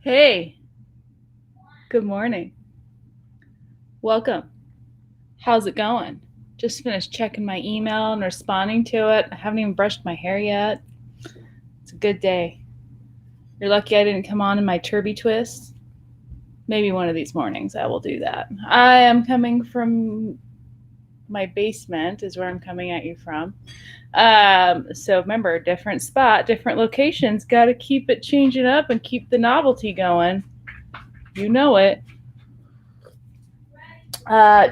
Hey, good morning. Welcome. How's it going? Just finished checking my email and responding to it. I haven't even brushed my hair yet. It's a good day. You're lucky I didn't come on in my Turbie twist. Maybe one of these mornings I will do that. I am coming from my basement, is where I'm coming at you from. So remember, different spot, different locations. Got to keep it changing up and keep the novelty going. You know it.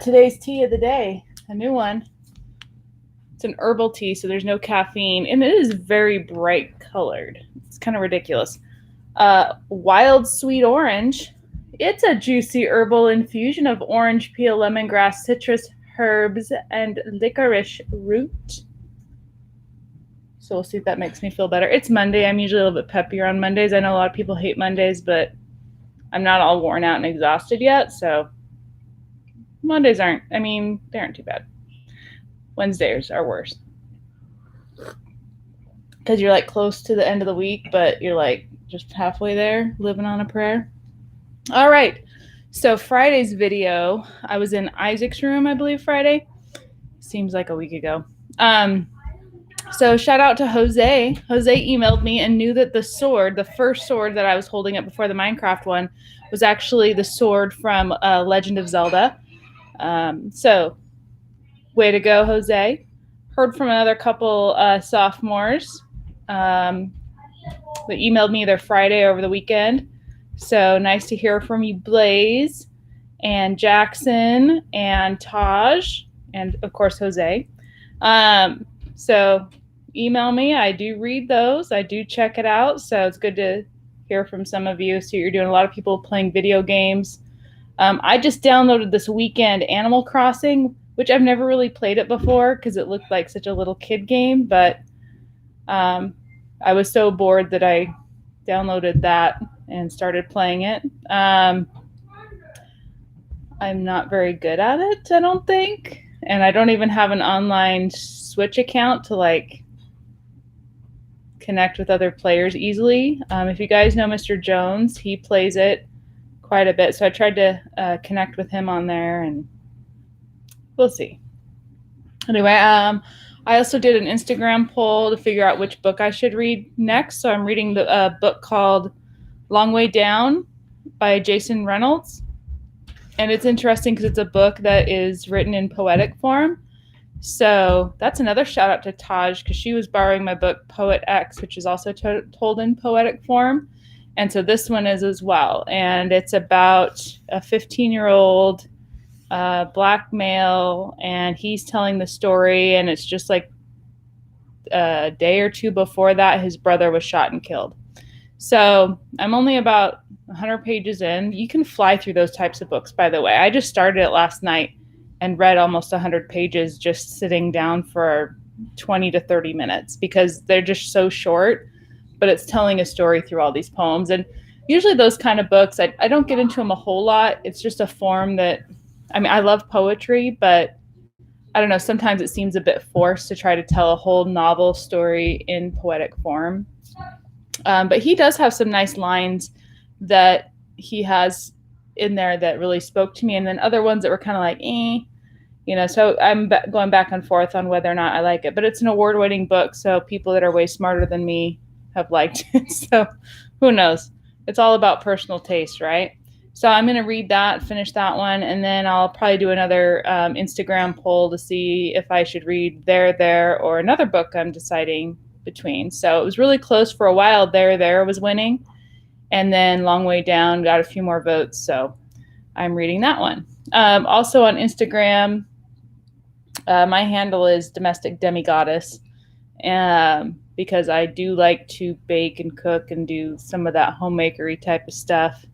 Today's tea of the day, a new one. It's an herbal tea, so there's no caffeine, and it is very bright colored. It's kind of ridiculous. Wild sweet orange. It's a juicy herbal infusion of orange peel, lemongrass, citrus, herbs, and licorice root. So we'll see if that makes me feel better. It's Monday. I'm usually a little bit peppier on Mondays. I know a lot of people hate Mondays, but I'm not all worn out and exhausted yet, so Mondays aren't, they aren't too bad. Wednesdays are worse. Because you're like close to the end of the week, but you're like just halfway there, living on a prayer. All right. So Friday's video, I was in Isaac's room, I believe, Friday. Seems like a week ago. So shout out to Jose. Jose emailed me and knew that the sword, the first sword that I was holding up before the Minecraft one, was actually the sword from Legend of Zelda. So way to go, Jose. Heard from another couple sophomores that emailed me either Friday or over the weekend. So nice to hear from you, Blaze and Jackson and Taj and, of course, Jose. So email me. I do read those. I do check it out. So it's good to hear from some of you. So you're doing a lot of people playing video games. I just downloaded this weekend Animal Crossing, which I've never really played it before because it looked like such a little kid game. But I was so bored that I downloaded that and started playing it. I'm not very good at it, I don't think. And I don't even have an online Switch account to like connect with other players easily. If you guys know Mr. Jones, he plays it quite a bit. So I tried to connect with him on there, and we'll see. Anyway, I also did an Instagram poll to figure out which book I should read next. So I'm reading the book called Long Way Down by Jason Reynolds. And it's interesting because it's a book that is written in poetic form. So that's another shout out to Taj, because she was borrowing my book Poet X, which is also told in poetic form. And so this one is as well. And it's about a 15-year-old black male, and he's telling the story. And it's just like a day or two before that, his brother was shot and killed. So I'm only about 100 pages in. You can fly through those types of books, by the way. I just started it last night and read almost 100 pages just sitting down for 20 to 30 minutes because they're just so short, but it's telling a story through all these poems. And usually those kind of books, I don't get into them a whole lot. It's just a form that, I love poetry, but I don't know, sometimes it seems a bit forced to try to tell a whole novel story in poetic form. But he does have some nice lines that he has in there that really spoke to me, and then other ones that were kind of like, so I'm going back and forth on whether or not I like it. But it's an award-winning book, so people that are way smarter than me have liked it. So who knows? It's all about personal taste, right? So I'm going to read that, finish that one, and then I'll probably do another Instagram poll to see if I should read There, or another book I'm deciding between. So it was really close for a while. There was winning, and then Long Way Down got a few more votes, so I'm reading that one. Also on Instagram, my handle is Domestic Demigoddess, because I do like to bake and cook and do some of that homemakery type of stuff.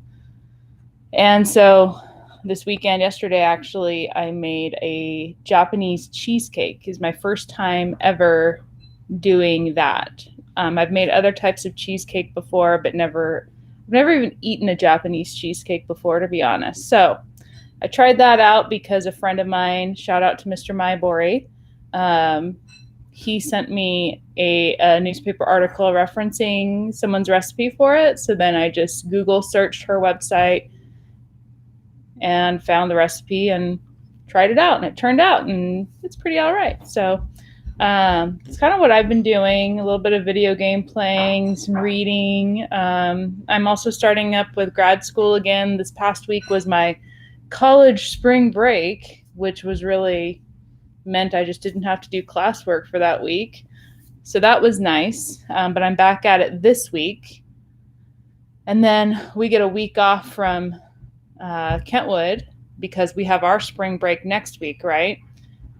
And so this weekend, yesterday actually, I made a Japanese cheesecake. It's my first time ever doing that. I've made other types of cheesecake before, but I've never even eaten a Japanese cheesecake before, to be honest. So I tried that out because a friend of mine, shout out to Mr. Maibori, he sent me a newspaper article referencing someone's recipe for it. So then I just Google searched her website and found the recipe and tried it out, and it turned out, and it's pretty all right. So it's kind of what I've been doing, a little bit of video game playing, some reading. I'm also starting up with grad school again. This past week was my college spring break, which was really meant I just didn't have to do classwork for that week. So that was nice. But I'm back at it this week. And then we get a week off from Kentwood because we have our spring break next week, right?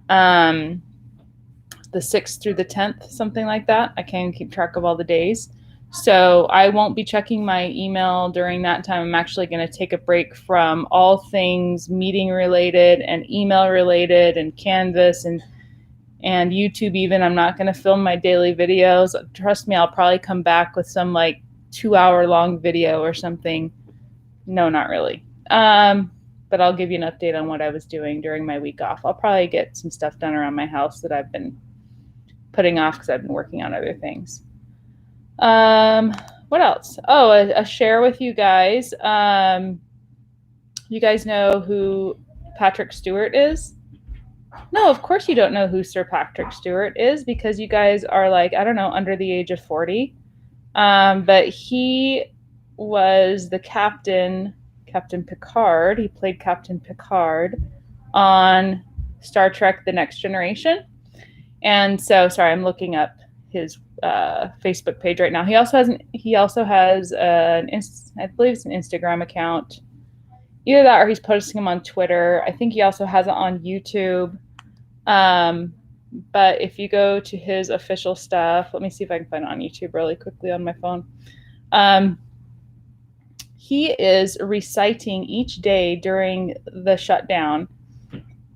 The 6th through the 10th, something like that. I can't keep track of all the days. So I won't be checking my email during that time. I'm actually going to take a break from all things meeting related and email related and Canvas and YouTube even. I'm not going to film my daily videos. Trust me, I'll probably come back with some like 2-hour long video or something. No, not really. But I'll give you an update on what I was doing during my week off. I'll probably get some stuff done around my house that I've been putting off because I've been working on other things. What else? Oh, a share with you guys. You guys know who Patrick Stewart is? No, of course you don't know who Sir Patrick Stewart is because you guys are like, I don't know, under the age of 40. But he was the Captain Picard. He played Captain Picard on Star Trek: The Next Generation. And so, sorry, I'm looking up his Facebook page right now. He also has I believe it's an Instagram account. Either that or he's posting them on Twitter. I think he also has it on YouTube. But if you go to his official stuff, let me see if I can find it on YouTube really quickly on my phone. He is reciting each day during the shutdown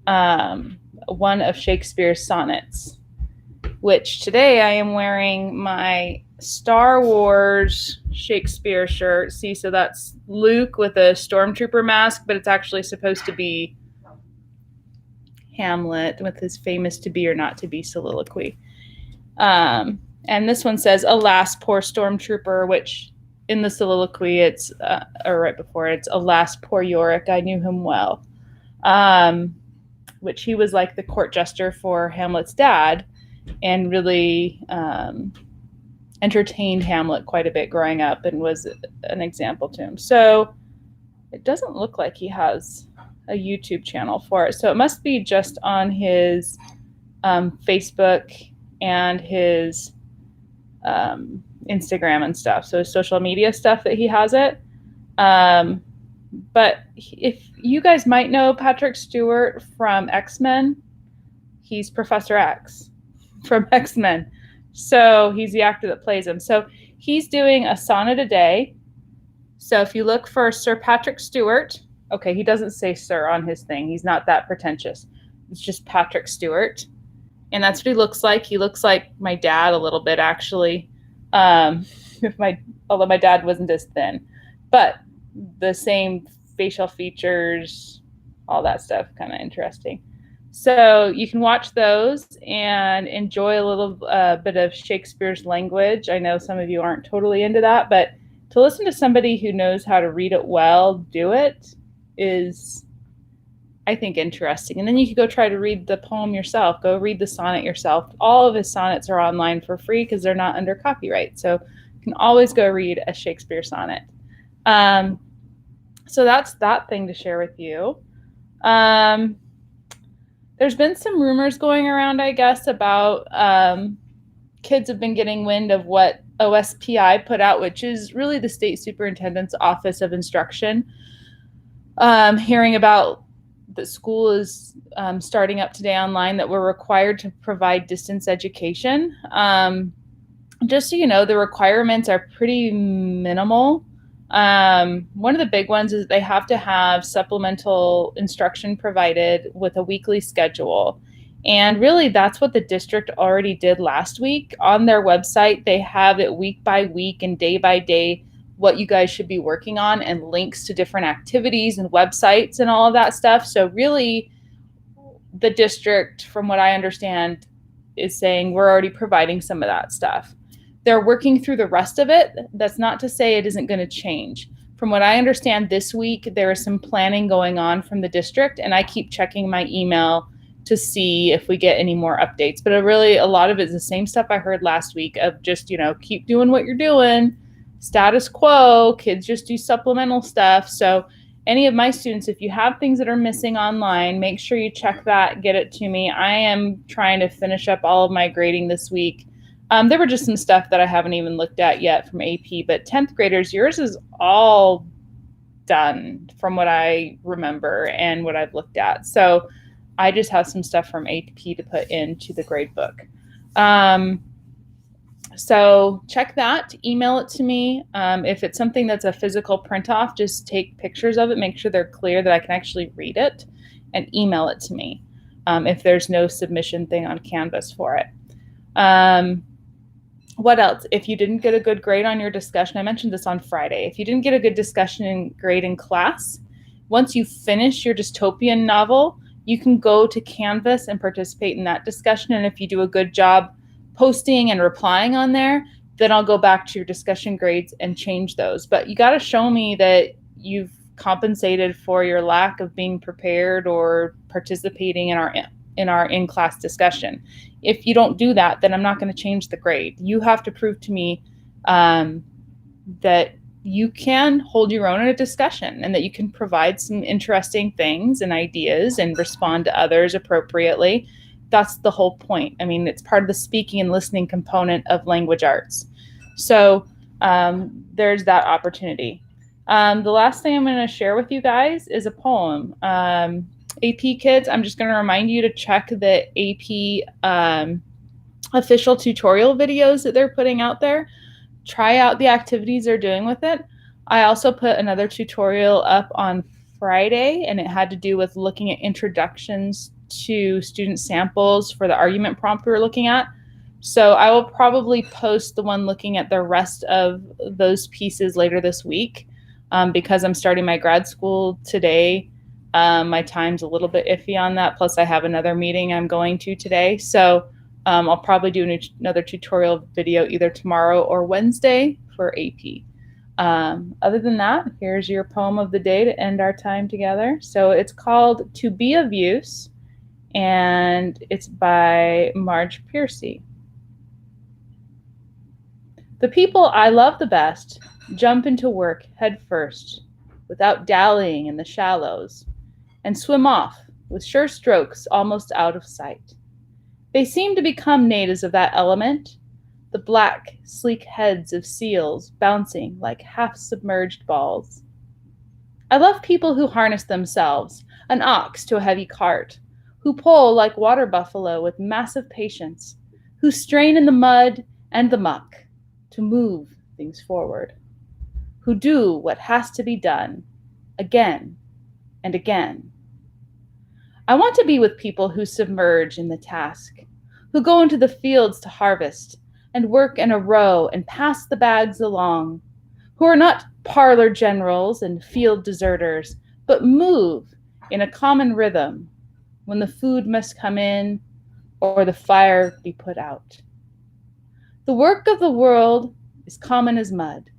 one of Shakespeare's sonnets, which today I am wearing my Star Wars Shakespeare shirt. See, so that's Luke with a stormtrooper mask, but it's actually supposed to be Hamlet with his famous to be or not to be soliloquy. And this one says, "Alas, poor stormtrooper," which in the soliloquy, it's, or right before, it's, "Alas, poor Yorick, I knew him well." Which he was like the court jester for Hamlet's dad and really entertained Hamlet quite a bit growing up and was an example to him. So it doesn't look like he has a YouTube channel for it. So it must be just on his Facebook and his Instagram and stuff. So his social media stuff that he has it. But if you guys might know Patrick Stewart from X-Men, he's Professor X from X-Men. So he's the actor that plays him. So he's doing a sonnet a day. So if you look for Sir Patrick Stewart, okay, he doesn't say sir on his thing. He's not that pretentious. It's just Patrick Stewart. And that's what he looks like. He looks like my dad a little bit, actually. Although my dad wasn't as thin. But the same facial features, all that stuff, kind of interesting. So you can watch those and enjoy a little bit of Shakespeare's language. I know some of you aren't totally into that, but to listen to somebody who knows how to read it well, do it, is, I think, interesting. And then you can go try to read the poem yourself. Go read the sonnet yourself. All of his sonnets are online for free because they're not under copyright. So you can always go read a Shakespeare sonnet. So that's that thing to share with you. There's been some rumors going around, I guess, about kids have been getting wind of what OSPI put out, which is really the State Superintendent's Office of Instruction, hearing about that school is starting up today online, that we're required to provide distance education. Just so you know, the requirements are pretty minimal. One of the big ones is they have to have supplemental instruction provided with a weekly schedule. And really, that's what the district already did last week. On their website, they have it week by week and day by day what you guys should be working on and links to different activities and websites and all of that stuff. So really, the district, from what I understand, is saying we're already providing some of that stuff. They're working through the rest of it. That's not to say it isn't going to change. From what I understand, this week there is some planning going on from the district, and I keep checking my email to see if we get any more updates. But a lot of it is the same stuff I heard last week of just, keep doing what you're doing, status quo, kids just do supplemental stuff. So any of my students, if you have things that are missing online, make sure you check that, get it to me. I am trying to finish up all of my grading this week. There were just some stuff that I haven't even looked at yet from AP, but 10th graders, yours is all done from what I remember and what I've looked at. So I just have some stuff from AP to put into the grade book. So check that, email it to me. If it's something that's a physical print off, just take pictures of it, make sure they're clear that I can actually read it, and email it to me if there's no submission thing on Canvas for it. What else? If you didn't get a good grade on your discussion, I mentioned this on Friday. If you didn't get a good discussion grade in class, once you finish your dystopian novel, you can go to Canvas and participate in that discussion. And if you do a good job posting and replying on there, then I'll go back to your discussion grades and change those. But you got to show me that you've compensated for your lack of being prepared or participating in our in-class discussion. If you don't do that, then I'm not going to change the grade. You have to prove to me that you can hold your own in a discussion and that you can provide some interesting things and ideas and respond to others appropriately. That's the whole point. I mean, it's part of the speaking and listening component of language arts. So there's that opportunity. The last thing I'm going to share with you guys is a poem. AP kids, I'm just going to remind you to check the AP official tutorial videos that they're putting out there. Try out the activities they're doing with it. I also put another tutorial up on Friday, and it had to do with looking at introductions to student samples for the argument prompt we were looking at. So I will probably post the one looking at the rest of those pieces later this week because I'm starting my grad school today. My time's a little bit iffy on that. Plus I have another meeting I'm going to today. So I'll probably do another tutorial video either tomorrow or Wednesday for AP. Other than that, here's your poem of the day to end our time together. So it's called To Be of Use, and it's by Marge Piercy. The people I love the best jump into work head first, without dallying in the shallows, and swim off with sure strokes almost out of sight. They seem to become natives of that element, the black, sleek heads of seals bouncing like half-submerged balls. I love people who harness themselves, an ox to a heavy cart, who pull like water buffalo with massive patience, who strain in the mud and the muck to move things forward, who do what has to be done again and again. I want to be with people who submerge in the task, who go into the fields to harvest and work in a row and pass the bags along, who are not parlor generals and field deserters, but move in a common rhythm when the food must come in or the fire be put out. The work of the world is common as mud.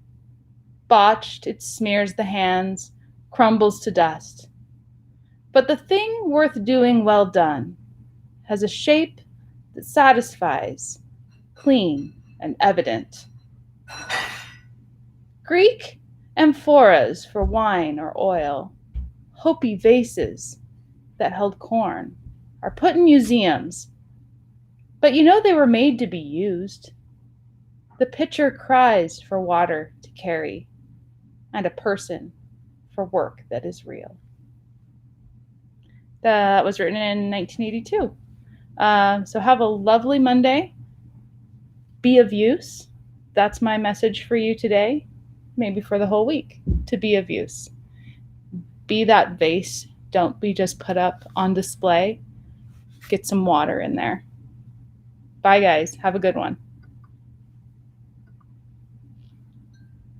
Botched, it smears the hands, crumbles to dust. But the thing worth doing well done has a shape that satisfies, clean and evident. Greek amphoras for wine or oil, Hopi vases that held corn, are put in museums. But you know they were made to be used. The pitcher cries for water to carry, and a person for work that is real. That was written in 1982. So have a lovely Monday. Be of use. That's my message for you today, maybe for the whole week, to be of use. Be that vase. Don't be just put up on display. Get some water in there. Bye, guys. Have a good one.